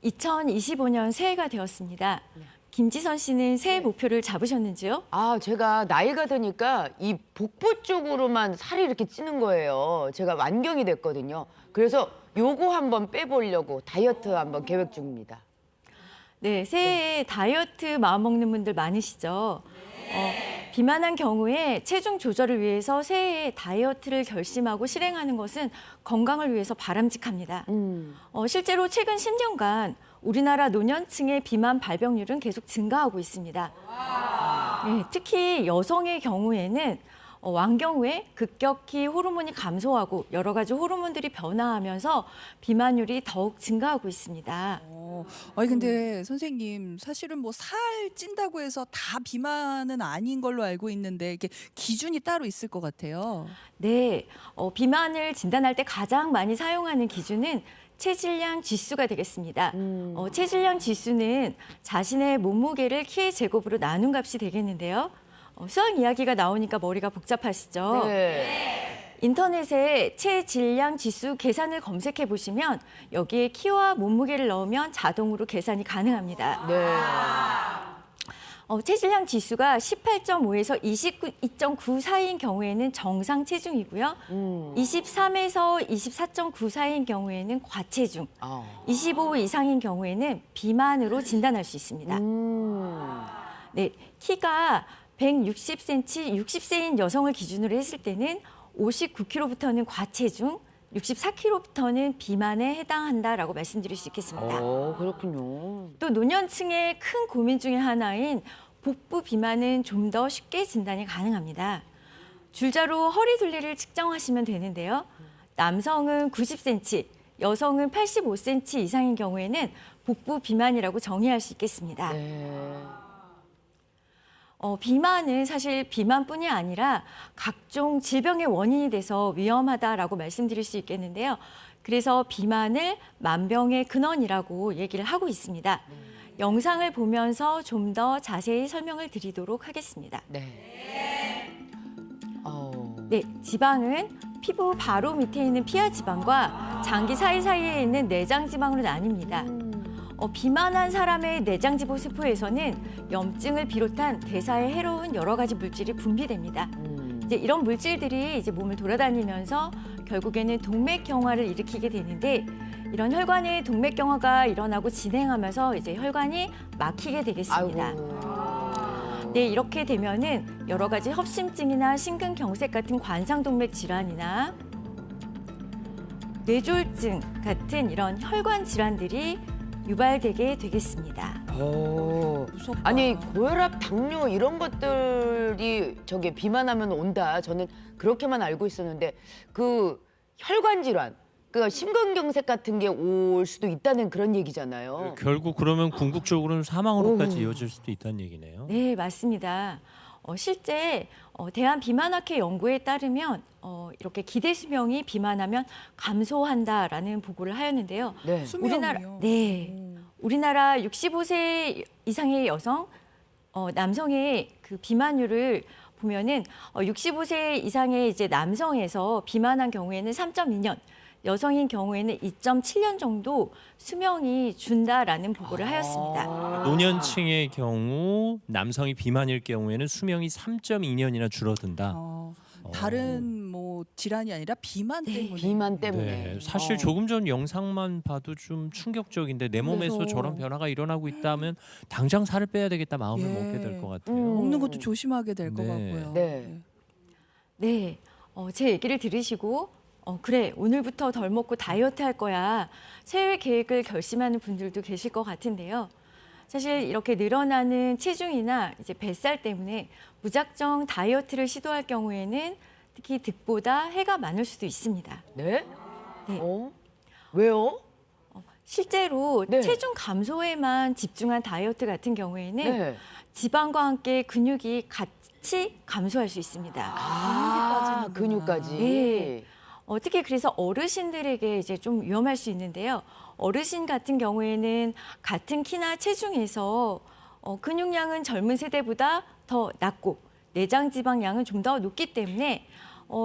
2025년 새해가 되었습니다. 김지선 씨는 새해 목표를 잡으셨는지요? 제가 나이가 드니까 이 복부 쪽으로만 살이 이렇게 찌는 거예요. 제가 완경이 됐거든요. 그래서 요거 한번 빼보려고 다이어트 한번 계획 중입니다. 네, 새해에 다이어트 마음먹는 분들 많으시죠? 비만한 경우에 체중 조절을 위해서 새해에 다이어트를 결심하고 실행하는 것은 건강을 위해서 바람직합니다. 실제로 최근 10년간 우리나라 노년층의 비만 발병률은 계속 증가하고 있습니다. 네, 특히 여성의 경우에는 완경 후에 급격히 호르몬이 감소하고 여러 가지 호르몬들이 변화하면서 비만율이 더욱 증가하고 있습니다. 아니 근데 선생님 사실은 뭐 살 찐다고 해서 다 비만은 아닌 걸로 알고 있는데 이게 기준이 따로 있을 것 같아요. 네, 비만을 진단할 때 가장 많이 사용하는 기준은 체질량 지수가 되겠습니다. 체질량 지수는 자신의 몸무게를 키의 제곱으로 나눈 값이 되겠는데요. 수학 이야기가 나오니까 머리가 복잡하시죠? 네. 인터넷에 체질량 지수 계산을 검색해 보시면 여기에 키와 몸무게를 넣으면 자동으로 계산이 가능합니다. 네. 체질량 지수가 18.5에서 22.9 사이인 경우에는 정상 체중이고요. 23에서 24.9 사이인 경우에는 과체중, 25 이상인 경우에는 비만으로 진단할 수 있습니다. 네, 키가 160cm, 60세인 여성을 기준으로 했을 때는 59kg부터는 과체중, 64kg부터는 비만에 해당한다라고 말씀드릴 수 있겠습니다. 그렇군요. 또 노년층의 큰 고민 중에 하나인 복부 비만은 좀 더 쉽게 진단이 가능합니다. 줄자로 허리 둘레를 측정하시면 되는데요. 남성은 90cm, 여성은 85cm 이상인 경우에는 복부 비만이라고 정의할 수 있겠습니다. 네. 비만은 사실 비만뿐이 아니라 각종 질병의 원인이 돼서 위험하다라고 말씀드릴 수 있겠는데요. 그래서 비만을 만병의 근원이라고 얘기를 하고 있습니다. 영상을 보면서 좀 더 자세히 설명을 드리도록 하겠습니다. 네. 네, 지방은 피부 바로 밑에 있는 피하 지방과 장기 사이사이에 있는 내장 지방으로 나뉩니다. 비만한 사람의 내장지방 세포에서는 염증을 비롯한 대사에 해로운 여러 가지 물질이 분비됩니다. 이제 이런 물질들이 이제 몸을 돌아다니면서 결국에는 동맥경화를 일으키게 되는데 이런 혈관의 동맥경화가 일어나고 진행하면서 이제 혈관이 막히게 되겠습니다. 아이고. 네, 이렇게 되면은 여러 가지 협심증이나 심근경색 같은 관상동맥 질환이나 뇌졸중 같은 이런 혈관 질환들이 유발되게 되겠습니다. 무섭다. 아니 고혈압, 당뇨 이런 것들이 저게 비만하면 온다. 저는 그렇게만 알고 있었는데 그 혈관 질환, 그 심근경색 같은 게 올 수도 있다는 그런 얘기잖아요. 결국 그러면 궁극적으로는 사망으로까지 이어질 수도 있다는 얘기네요. 네, 맞습니다. 실제 대한비만학회 연구에 따르면 이렇게 기대 수명이 비만하면 감소한다라는 보고를 하였는데요. 네. 수명이요. 우리나라 65세 이상의 여성, 남성의 그 비만율을 보면은 65세 이상의 이제 남성에서 비만한 경우에는 3.2년, 여성인 경우에는 2.7년 정도 수명이 준다라는 보고를 하였습니다. 노년층의 경우 남성이 비만일 경우에는 수명이 3.2년이나 줄어든다. 다른 뭐 질환이 아니라 비만 때문에. 비만 때문에. 네, 사실 조금 전 영상만 봐도 좀 충격적인데 내 몸에서 그래서. 저런 변화가 일어나고 있다면 당장 살을 빼야 되겠다 마음을 예. 먹게 될 것 같아요. 먹는 것도 조심하게 될 것 네. 같고요. 네. 네, 제 얘기를 들으시고 그래, 오늘부터 덜 먹고 다이어트 할 거야. 새해 계획을 결심하는 분들도 계실 것 같은데요. 사실 이렇게 늘어나는 체중이나 이제 뱃살 때문에 무작정 다이어트를 시도할 경우에는 특히 득보다 해가 많을 수도 있습니다. 네? 네. 왜요? 실제로 네. 체중 감소에만 집중한 다이어트 같은 경우에는 네. 지방과 함께 근육이 같이 감소할 수 있습니다. 근육까지. 네. 특히 그래서 어르신들에게 이제 좀 위험할 수 있는데요. 어르신 같은 경우에는 같은 키나 체중에서 근육량은 젊은 세대보다 더 낮고 내장 지방량은 좀 더 높기 때문에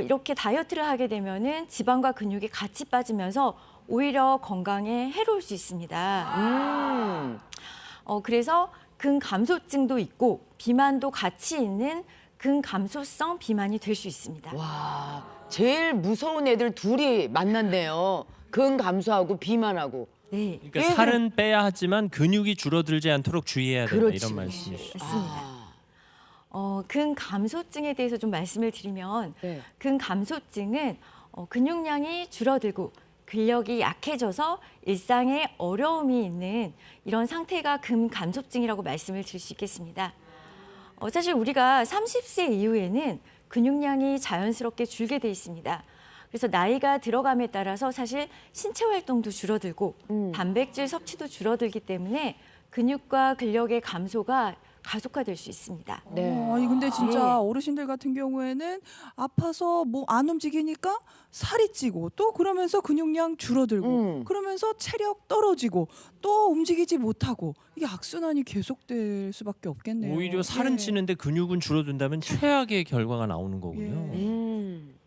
이렇게 다이어트를 하게 되면은 지방과 근육이 같이 빠지면서 오히려 건강에 해로울 수 있습니다. 그래서 근감소증도 있고 비만도 같이 있는 근감소성 비만이 될 수 있습니다. 와, 제일 무서운 애들 둘이 만났네요. 근감소하고 비만하고. 네, 그러니까 살은 빼야 하지만 근육이 줄어들지 않도록 주의해야 된다 그렇지. 이런 말씀이시죠. 맞습니다. 근감소증에 대해서 좀 말씀을 드리면 네. 근감소증은 근육량이 줄어들고 근력이 약해져서 일상에 어려움이 있는 이런 상태가 근감소증이라고 말씀을 드릴 수 있겠습니다. 사실 우리가 30세 이후에는 근육량이 자연스럽게 줄게 돼 있습니다. 그래서 나이가 들어감에 따라서 사실 신체 활동도 줄어들고 단백질 섭취도 줄어들기 때문에 근육과 근력의 감소가 가속화될 수 있습니다. 네. 아니 근데 진짜 네. 어르신들 같은 경우에는 아파서 뭐 안 움직이니까 살이 찌고 또 그러면서 근육량 줄어들고 그러면서 체력 떨어지고 또 움직이지 못하고 이게 악순환이 계속될 수밖에 없겠네요. 오히려 살은 예. 찌는데 근육은 줄어든다면 최악의 결과가 나오는 거군요. 예.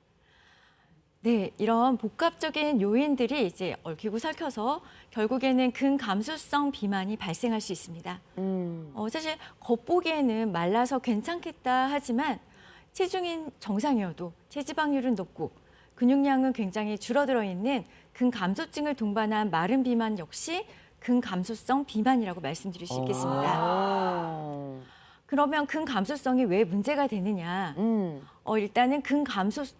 네, 이런 복합적인 요인들이 이제 얽히고 설켜서 결국에는 근감소성 비만이 발생할 수 있습니다. 사실 겉보기에는 말라서 괜찮겠다 하지만 체중인 정상이어도 체지방률은 높고 근육량은 굉장히 줄어들어 있는 근감소증을 동반한 마른 비만 역시 근감소성 비만이라고 말씀드릴 수 있겠습니다. 그러면 근감소성이 왜 문제가 되느냐? 일단은 근감소증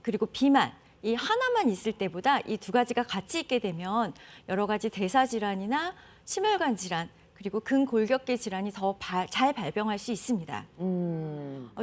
그리고 비만 이 하나만 있을 때보다 이 두 가지가 같이 있게 되면 여러 가지 대사 질환이나 심혈관 질환 그리고 근골격계 질환이 더 잘 발병할 수 있습니다.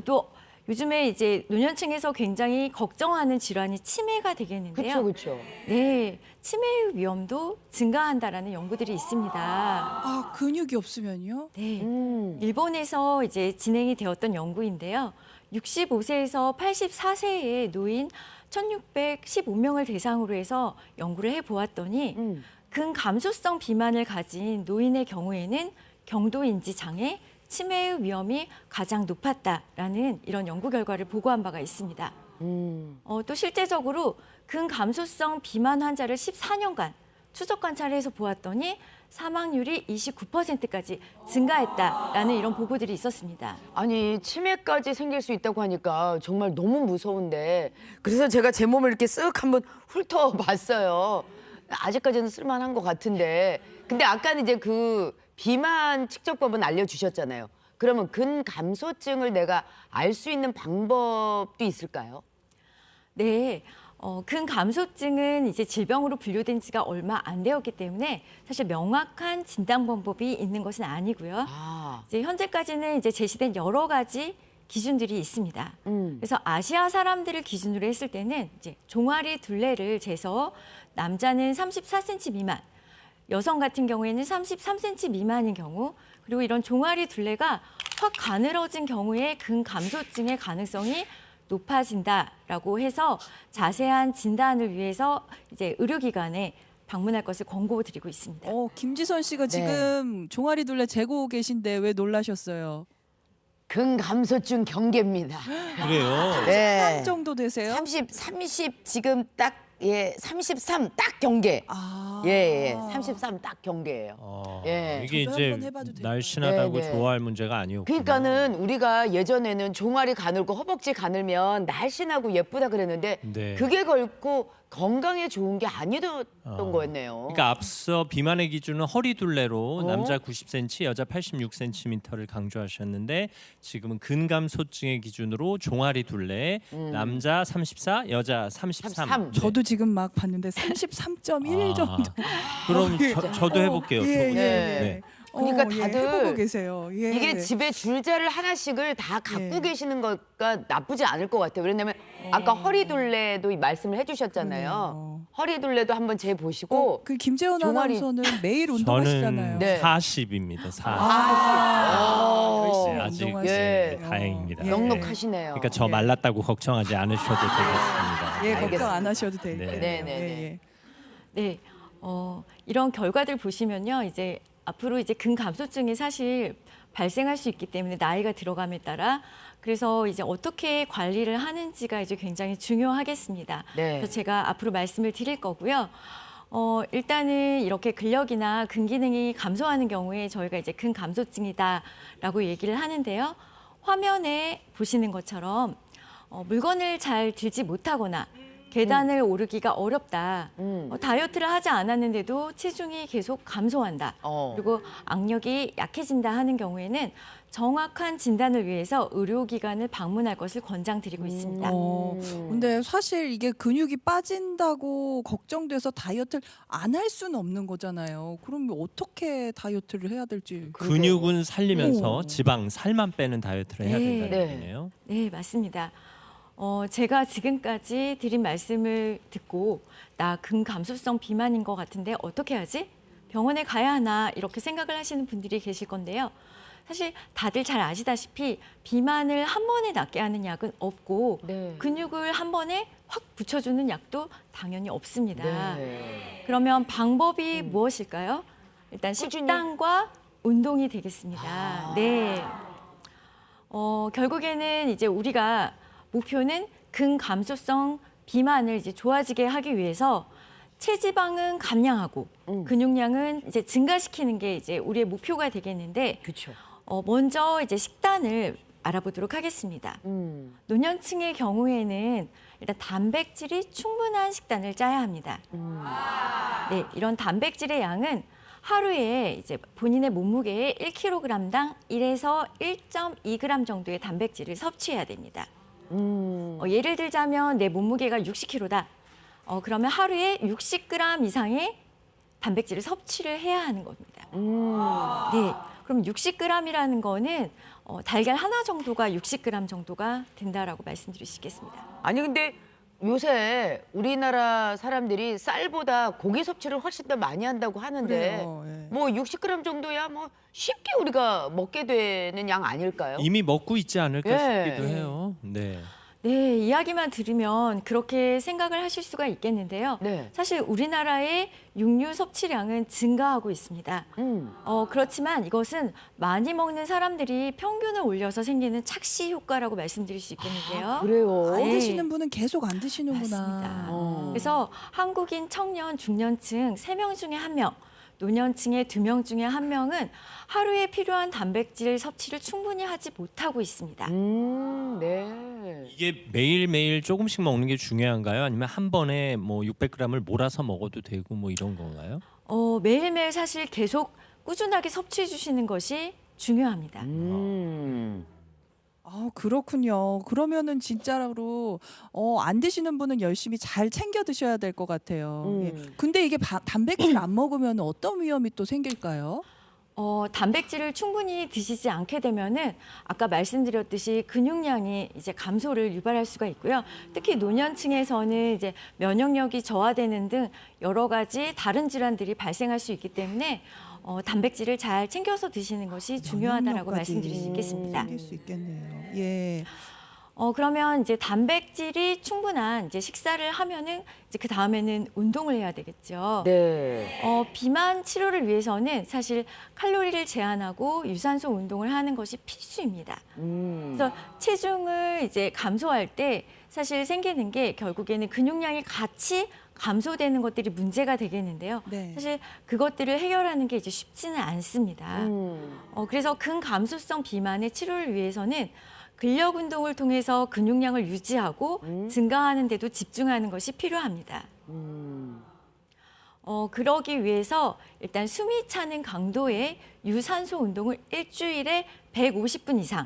또 요즘에 이제 노년층에서 굉장히 걱정하는 질환이 치매가 되겠는데요. 그렇죠. 네, 치매 위험도 증가한다라는 연구들이 있습니다. 아 근육이 없으면요? 네, 일본에서 이제 진행이 되었던 연구인데요. 65세에서 84세의 노인 1,615명을 대상으로 해서 연구를 해보았더니 근감소성 비만을 가진 노인의 경우에는 경도인지 장애, 치매의 위험이 가장 높았다라는 이런 연구 결과를 보고한 바가 있습니다. 또 실제적으로 근감소성 비만 환자를 14년간 추적 관찰해서 보았더니 사망률이 29%까지 증가했다라는 이런 보고들이 있었습니다. 아니 치매까지 생길 수 있다고 하니까 정말 너무 무서운데 그래서 제가 제 몸을 이렇게 쓱 한번 훑어봤어요. 아직까지는 쓸만한 것 같은데 근데 아까는 이제 그 비만 측정법은 알려주셨잖아요. 그러면 근감소증을 내가 알 수 있는 방법도 있을까요? 네. 근감소증은 이제 질병으로 분류된 지가 얼마 안 되었기 때문에 사실 명확한 진단 방법이 있는 것은 아니고요. 이제 현재까지는 이제 제시된 여러 가지 기준들이 있습니다. 그래서 아시아 사람들을 기준으로 했을 때는 이제 종아리 둘레를 재서 남자는 34cm 미만, 여성 같은 경우에는 33cm 미만인 경우, 그리고 이런 종아리 둘레가 확 가늘어진 경우에 근감소증의 가능성이 높아진다라고 해서 자세한 진단을 위해서 이제 의료기관에 방문할 것을 권고드리고 있습니다. 김지선 씨가 지금 종아리 둘레 재고 계신데 왜 놀라셨어요? 근감소증 경계입니다. 그래요. 네. 정도 되세요? 30 지금 딱 33 딱 경계. 예, 33 딱 경계예요. 예. 이게 저도 이제 한번 해봐도 될까요? 날씬하다고 네, 네. 좋아할 문제가 아니었고. 그러니까는 우리가 예전에는 종아리 가늘고 허벅지 가늘면 날씬하고 예쁘다 그랬는데 네. 그게 결코 건강에 좋은 게 아니었던 거였네요. 그러니까 앞서 비만의 기준은 허리 둘레로 남자 90cm, 여자 86cm를 강조하셨는데 지금은 근감소증의 기준으로 종아리 둘레 남자 34, 여자 33. 33. 저도 지금 막 봤는데 33.1 정도. 그럼 저도 해볼게요. 예, 예, 네. 예. 그러니까 예, 다들 해보고 계세요. 예. 이게 집에 줄자를 하나씩을 다 갖고 예. 계시는 거가 나쁘지 않을 것 같아요. 왜냐면 아까 허리둘레도 말씀을 해주셨잖아요. 그러네요. 허리둘레도 한번 재보시고 그 김재원 종아리- 아나운서는 매일 저는 운동하시잖아요. 네. 40입니다. 40. 열심히 네, 아직 운동하시네요. 예. 다행입니다. 예. 넉넉하시네요. 그러니까 저 예. 말랐다고 걱정하지 않으셔도 되겠습니다. 예, 알겠습니다. 걱정 안 하셔도 돼요. 네. 네, 네, 네. 예. 네, 이런 결과들 보시면요, 이제 앞으로 이제 근감소증이 사실 발생할 수 있기 때문에 나이가 들어감에 따라 그래서 이제 어떻게 관리를 하는지가 이제 굉장히 중요하겠습니다. 네. 그래서 제가 앞으로 말씀을 드릴 거고요. 일단은 이렇게 근력이나 근기능이 감소하는 경우에 저희가 이제 근감소증이다라고 얘기를 하는데요. 화면에 보시는 것처럼 물건을 잘 들지 못하거나 계단을 오르기가 어렵다. 다이어트를 하지 않았는데도 체중이 계속 감소한다. 그리고 악력이 약해진다 하는 경우에는 정확한 진단을 위해서 의료기관을 방문할 것을 권장드리고 있습니다. 근데 사실 이게 근육이 빠진다고 걱정돼서 다이어트를 안 할 수는 없는 거잖아요. 그럼 어떻게 다이어트를 해야 될지. 근육은 살리면서 오. 지방, 살만 빼는 다이어트를 해야 네. 된다는 네. 얘기네요. 네, 맞습니다. 제가 지금까지 드린 말씀을 듣고 나 근감소성 비만인 것 같은데 어떻게 하지? 병원에 가야 하나 이렇게 생각을 하시는 분들이 계실 건데요. 사실 다들 잘 아시다시피 비만을 한 번에 낫게 하는 약은 없고 네. 근육을 한 번에 확 붙여주는 약도 당연히 없습니다. 네. 그러면 방법이 무엇일까요? 일단 꾸준히? 식단과 운동이 되겠습니다. 네. 결국에는 이제 우리가 목표는 근감소성 비만을 이제 좋아지게 하기 위해서 체지방은 감량하고 근육량은 이제 증가시키는 게 이제 우리의 목표가 되겠는데 그렇죠. 먼저 이제 식단을 알아보도록 하겠습니다. 노년층의 경우에는 일단 단백질이 충분한 식단을 짜야 합니다. 네, 이런 단백질의 양은 하루에 이제 본인의 몸무게의 1kg당 1에서 1.2g 정도의 단백질을 섭취해야 됩니다. 예를 들자면 내 몸무게가 60kg다. 그러면 하루에 60g 이상의 단백질을 섭취를 해야 하는 겁니다. 네, 그럼 60g이라는 거는 달걀 하나 정도가 60g 정도가 된다라고 말씀드릴 수 있겠습니다. 아니 근데 요새 우리나라 사람들이 쌀보다 고기 섭취를 훨씬 더 많이 한다고 하는데 그래요, 예. 뭐 60g 정도야 뭐 쉽게 우리가 먹게 되는 양 아닐까요? 이미 먹고 있지 않을까 예. 싶기도 해요. 네. 네, 이야기만 들으면 그렇게 생각을 하실 수가 있겠는데요. 네. 사실 우리나라의 육류 섭취량은 증가하고 있습니다. 그렇지만 이것은 많이 먹는 사람들이 평균을 올려서 생기는 착시 효과라고 말씀드릴 수 있겠는데요. 그래요. 안 네. 드시는 분은 계속 안 드시는구나. 맞습니다. 그래서 한국인 청년 중년층 3명 중에 1명, 노년층의 2명 중에 1명은 하루에 필요한 단백질 섭취를 충분히 하지 못하고 있습니다. 네. 이게 매일매일 조금씩 먹는 게 중요한가요? 아니면 한 번에 뭐 600g을 몰아서 먹어도 되고 뭐 이런 건가요? 매일매일 사실 계속 꾸준하게 섭취해 주시는 것이 중요합니다. 아, 그렇군요. 그러면은 진짜로 안 드시는 분은 열심히 잘 챙겨 드셔야 될 것 같아요. 예. 근데 이게 단백질 안 먹으면 어떤 위험이 또 생길까요? 단백질을 충분히 드시지 않게 되면은 아까 말씀드렸듯이 근육량이 이제 감소를 유발할 수가 있고요. 특히 노년층에서는 이제 면역력이 저하되는 등 여러 가지 다른 질환들이 발생할 수 있기 때문에 단백질을 잘 챙겨서 드시는 것이 중요하다라고 면역력까지 말씀드릴 수 있겠습니다. 생길 수 있겠네요. 예. 그러면 이제 단백질이 충분한 이제 식사를 하면은 이제 그 다음에는 운동을 해야 되겠죠. 네. 비만 치료를 위해서는 사실 칼로리를 제한하고 유산소 운동을 하는 것이 필수입니다. 그래서 체중을 이제 감소할 때 사실 생기는 게 결국에는 근육량이 같이 감소되는 것들이 문제가 되겠는데요. 네. 사실 그것들을 해결하는 게 이제 쉽지는 않습니다. 그래서 근감소성 비만의 치료를 위해서는 근력 운동을 통해서 근육량을 유지하고 증가하는 데도 집중하는 것이 필요합니다. 그러기 위해서 일단 숨이 차는 강도의 유산소 운동을 일주일에 150분 이상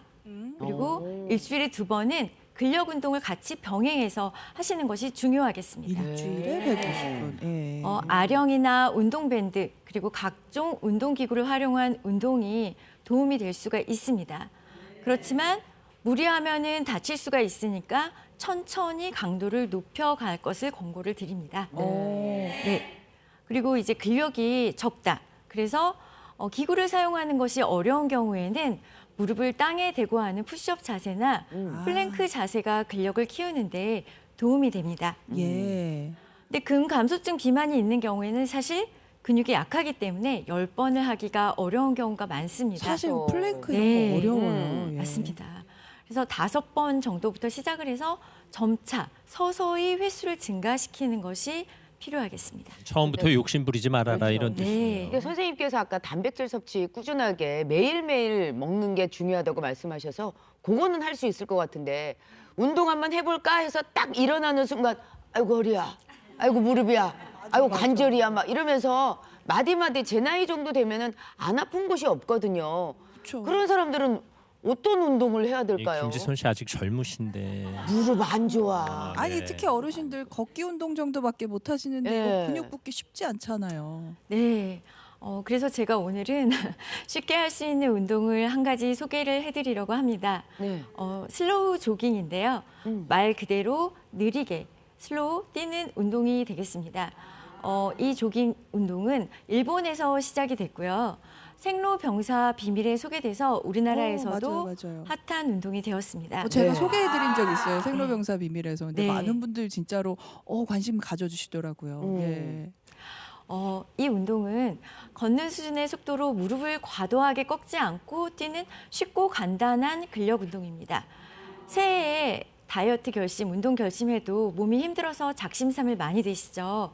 그리고 일주일에 2번은 근력 운동을 같이 병행해서 하시는 것이 중요하겠습니다. 일주일에 150분. 예. 아령이나 운동밴드 그리고 각종 운동기구를 활용한 운동이 도움이 될 수가 있습니다. 그렇지만 무리하면은 다칠 수가 있으니까 천천히 강도를 높여갈 것을 권고를 드립니다. 네. 그리고 이제 근력이 적다. 그래서 기구를 사용하는 것이 어려운 경우에는 무릎을 땅에 대고 하는 푸시업 자세나 플랭크 자세가 근력을 키우는데 도움이 됩니다. 예. 근데 근감소증 비만이 있는 경우에는 사실 근육이 약하기 때문에 10번을 하기가 어려운 경우가 많습니다. 사실 플랭크 이런 네. 거 어려워요. 예. 맞습니다. 그래서 5번 정도부터 시작을 해서 점차 서서히 횟수를 증가시키는 것이 필요하겠습니다. 처음부터 욕심 부리지 말아라 그렇죠. 이런 네. 뜻이에요. 근데 선생님께서 아까 단백질 섭취 꾸준하게 매일매일 먹는 게 중요하다고 말씀하셔서 그거는 할 수 있을 것 같은데 운동 한번 해볼까 해서 딱 일어나는 순간 아이고 허리야, 아이고 무릎이야, 아이고 관절이야 막 이러면서 마디마디 제 나이 정도 되면은 안 아픈 곳이 없거든요. 그렇죠. 그런 사람들은 어떤 운동을 해야 이 될까요? 김지선 씨 아직 젊으신데. 무릎 안 좋아. 아니 네. 특히 어르신들 걷기 운동 정도밖에 못 하시는데 예. 이거 근육 붙기 쉽지 않잖아요. 네. 그래서 제가 오늘은 쉽게 할 수 있는 운동을 한 가지 소개를 해드리려고 합니다. 네. 슬로우 조깅인데요. 음. 말 그대로 느리게 슬로우 뛰는 운동이 되겠습니다. 이 조깅 운동은 일본에서 시작이 됐고요. 생로병사 비밀에 소개돼서 우리나라에서도 맞아요. 핫한 운동이 되었습니다. 제가 네. 소개해드린 적 있어요. 생로병사 비밀에서. 근데 네. 많은 분들 진짜로 관심 가져주시더라고요. 예. 이 운동은 걷는 수준의 속도로 무릎을 과도하게 꺾지 않고 뛰는 쉽고 간단한 근력 운동입니다. 새해에 다이어트 결심, 운동 결심해도 몸이 힘들어서 작심삼일 많이 되시죠.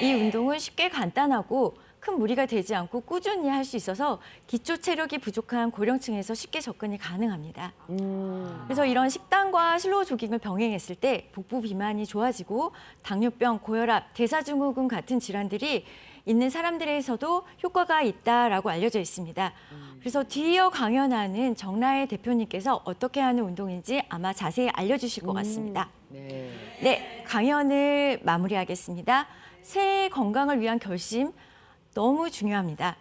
이 운동은 쉽게 간단하고 큰 무리가 되지 않고 꾸준히 할 수 있어서 기초 체력이 부족한 고령층에서 쉽게 접근이 가능합니다. 그래서 이런 식단과 슬로우 조깅을 병행했을 때 복부 비만이 좋아지고 당뇨병, 고혈압, 대사증후군 같은 질환들이 있는 사람들에서도 효과가 있다라고 알려져 있습니다. 그래서 뒤이어 강연하는 정나혜 대표님께서 어떻게 하는 운동인지 아마 자세히 알려주실 것 같습니다. 네. 네, 강연을 마무리하겠습니다. 새해 건강을 위한 결심 너무 중요합니다.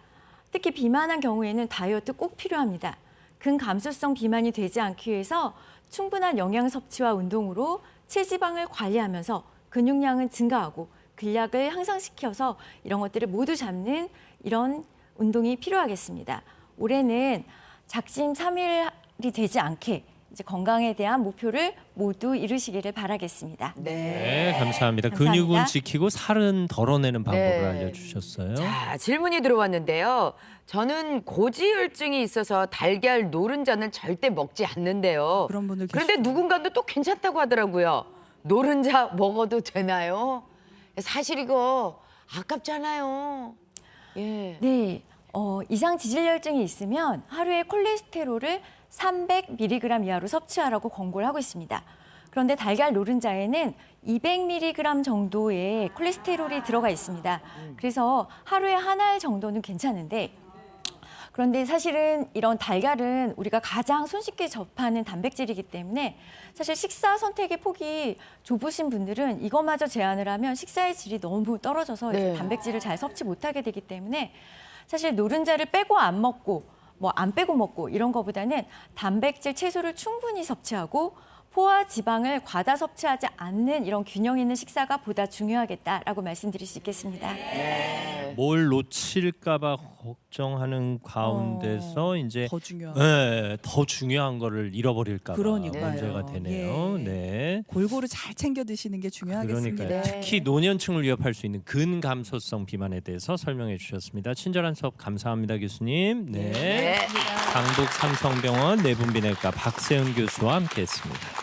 특히 비만한 경우에는 다이어트 꼭 필요합니다. 근감소성 비만이 되지 않기 위해서 충분한 영양 섭취와 운동으로 체지방을 관리하면서 근육량은 증가하고 근력을 향상시켜서 이런 것들을 모두 잡는 이런 운동이 필요하겠습니다. 올해는 작심삼일이 되지 않게 이제 건강에 대한 목표를 모두 이루시기를 바라겠습니다. 네, 감사합니다. 감사합니다. 근육은 지키고 살은 덜어내는 방법을 네. 알려주셨어요. 자, 질문이 들어왔는데요. 저는 고지혈증이 있어서 달걀 노른자는 절대 먹지 않는데요. 그런 분들 그런데 누군가는 또 괜찮다고 하더라고요. 노른자 먹어도 되나요? 사실 이거 아깝잖아요. 예. 네, 이상 지질혈증이 있으면 하루에 콜레스테롤을 300mg 이하로 섭취하라고 권고를 하고 있습니다. 그런데 달걀 노른자에는 200mg 정도의 콜레스테롤이 들어가 있습니다. 그래서 하루에 한 알 정도는 괜찮은데 그런데 사실은 이런 달걀은 우리가 가장 손쉽게 접하는 단백질이기 때문에 사실 식사 선택의 폭이 좁으신 분들은 이것마저 제한을 하면 식사의 질이 너무 떨어져서 이제 네. 단백질을 잘 섭취 못하게 되기 때문에 사실 노른자를 빼고 안 먹고 뭐 안 빼고 먹고 이런 거보다는 단백질, 채소를 충분히 섭취하고 포화 지방을 과다 섭취하지 않는 이런 균형 있는 식사가 보다 중요하겠다라고 말씀드릴 수 있겠습니다. 뭘 놓칠까봐 걱정하는 가운데서 이제 더 중요한 네, 더 중요한 거를 잃어버릴까봐 그러니까요. 문제가 되네요. 예. 네. 골고루 잘 챙겨 드시는 게 중요하겠습니다. 그러니까요. 네. 특히 노년층을 위협할 수 있는 근감소성 비만에 대해서 설명해 주셨습니다. 친절한 수업 감사합니다, 교수님. 네. 네. 강북 삼성병원 내분비내과 박세은 교수와 함께했습니다.